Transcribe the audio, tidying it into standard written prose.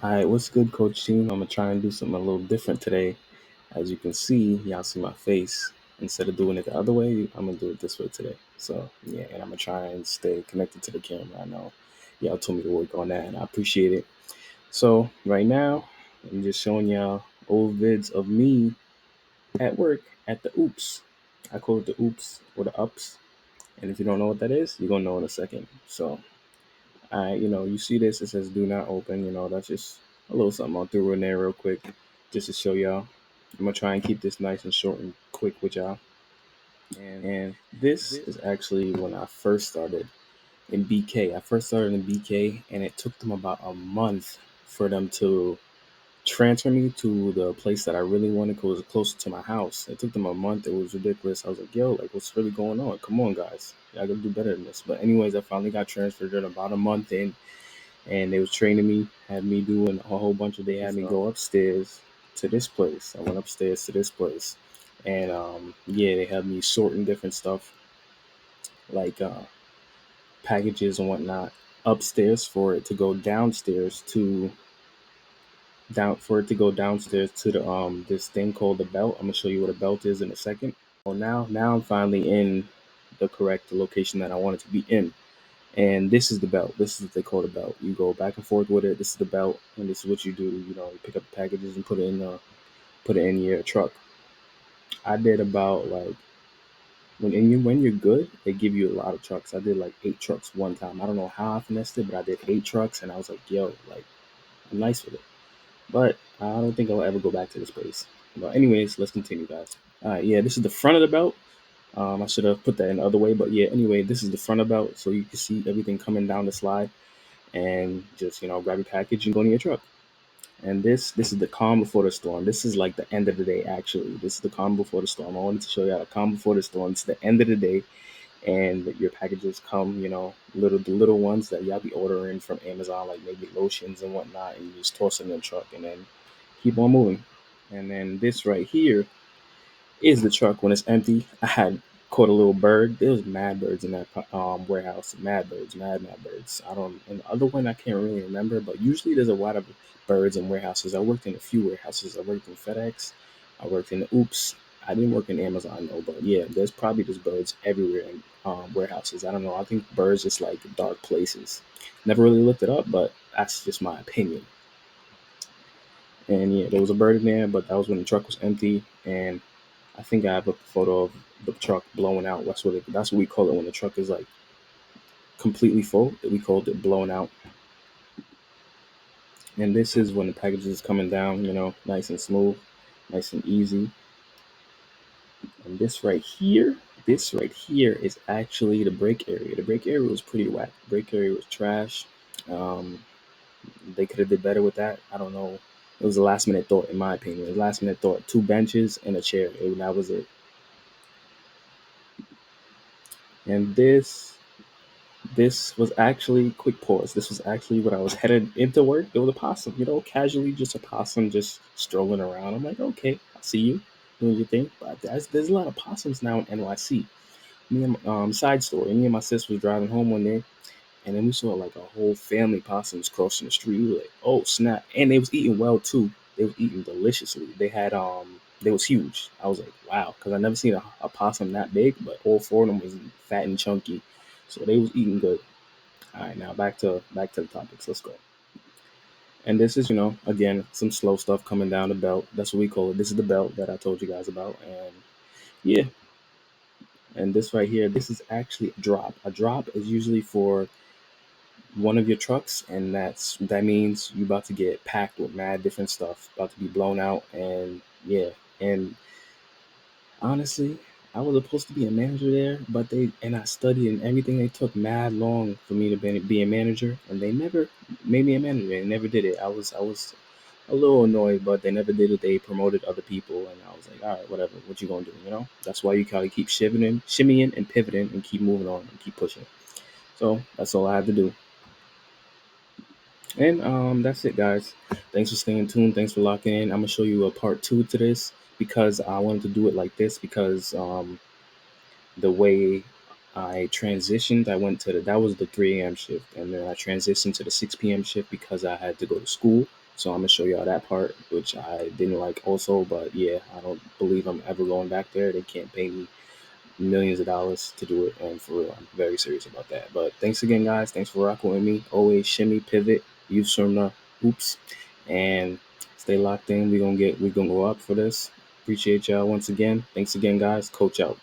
All right, what's good, Coach Team? I'm gonna try and do something a little different today. As you can see, y'all see my face. Instead of doing it the other way, I'm gonna do it this way today. So yeah, and I'm gonna try and stay connected to the camera. I know y'all told me to work on that, and I appreciate it. So right now, I'm just showing y'all old vids of me at work at the Oops. I call it the Oops or the Ups. And if you don't know what that is, you're gonna know in a second. So you see this, it says do not open, that's just a little something I'll throw in there real quick just to show y'all. I'm gonna try and keep this nice and short and quick with y'all. And this is actually when I first started in BK. I first started in BK and it took them about a month for them to transfer me to the place that I really wanted because it was closer to my house. It took them a month. It was ridiculous. I was like, yo, like, what's really going on? Come on, guys. I gotta do better than this. But anyways, I finally got transferred in about a month in, and they was training me, had me doing a whole bunch of. They had me go upstairs to this place. I went upstairs to this place, and yeah, they had me sorting different stuff like packages and whatnot upstairs for it to go downstairs to downstairs to the this thing called the belt. I'm gonna show you what a belt is in a second. Well, now I'm finally in the correct location that I wanted to be in. And this is the belt. This is what they call the belt. You go back and forth with it. This is the belt, and this is what you do. You pick up the packages and put it in your truck. I did about like when you're good, they give you a lot of trucks. I did like 8 trucks one time. I don't know how I finessed it, but I did 8 trucks, and I was like, yo, like I'm nice with it. But I don't think I'll ever go back to this place. But anyways, let's continue, guys. All right, yeah, this is the front of the belt. I should have put that in the other way, but yeah. Anyway, this is the front of the belt, so you can see everything coming down the slide and just grab your package and go to your truck. And this is the calm before the storm. This is like the end of the day. Actually, this is the calm before the storm. I wanted to show you how the calm before the storm. It's the end of the day, and your packages come. The little ones that y'all be ordering from Amazon, like maybe lotions and whatnot, and you just toss it in the truck and then keep on moving. And then this right here is the truck when it's empty. I had caught a little bird. There was mad birds in that warehouse. Mad birds, mad birds. I don't. And the other one I can't really remember, but usually there's a lot of birds in warehouses. I worked in a few warehouses. I worked in FedEx. I worked in the Oops. I didn't work in Amazon though, but yeah, there's probably just birds everywhere in warehouses. I don't know. I think birds just like dark places. Never really looked it up, but that's just my opinion. And yeah, there was a bird in there, but that was when the truck was empty. And I think I have a photo of the truck blowing out. That's what we call it when the truck is like completely full. We called it blowing out. And this is when the package is coming down, nice and smooth, nice and easy. And this right here is actually the brake area. The brake area was pretty whack. The brake area was trash. Um, they could have did better with that. I don't know. It was a last minute thought, in my opinion. It was a last minute thought. 2 benches and a chair. That was it. And this was actually quick pause. This was actually when I was headed into work. There was a possum, casually just a possum just strolling around. I'm like, okay, I see you doing your thing. But there's a lot of possums now in NYC. Side story. Me and my sister was driving home one day, and then we saw like a whole family of possums crossing the street. We were like, oh snap! And they was eating well too. They was eating deliciously. They was huge. I was like, wow, because I never seen a possum that big, but all four of them was fat and chunky, so they was eating good. All right, now back to the topics. Let's go. And this is, again, some slow stuff coming down the belt. That's what we call it. This is the belt that I told you guys about, and yeah. And this right here, this is actually a drop. A drop is usually for one of your trucks, and that means you about to get packed with mad different stuff, about to be blown out, and yeah. And honestly, I was supposed to be a manager there, but I studied and everything. They took mad long for me to be a manager, and they never made me a manager. They never did it. I was a little annoyed, but they never did it. They promoted other people, and I was like, all right, whatever. What you gonna do? That's why you gotta keep shimmying, and pivoting, and keep moving on and keep pushing. So that's all I had to do. And that's it, guys. Thanks for staying tuned. Thanks for locking in. I'm gonna show you a part two to this because I wanted to do it like this because the way I transitioned. I went to that was the 3 a.m. shift, and then I transitioned to the 6 p.m. shift because I had to go to school. So I'm gonna show y'all that part, which I didn't like also. But yeah, I don't believe I'm ever going back there. They can't pay me millions of dollars to do it, and for real, I'm very serious about that. But thanks again, guys. Thanks for rocking with me. Always shimmy, pivot, use from the hoops, and stay locked in. We're gonna go up for this. Appreciate y'all once again. Thanks again, guys. Coach out.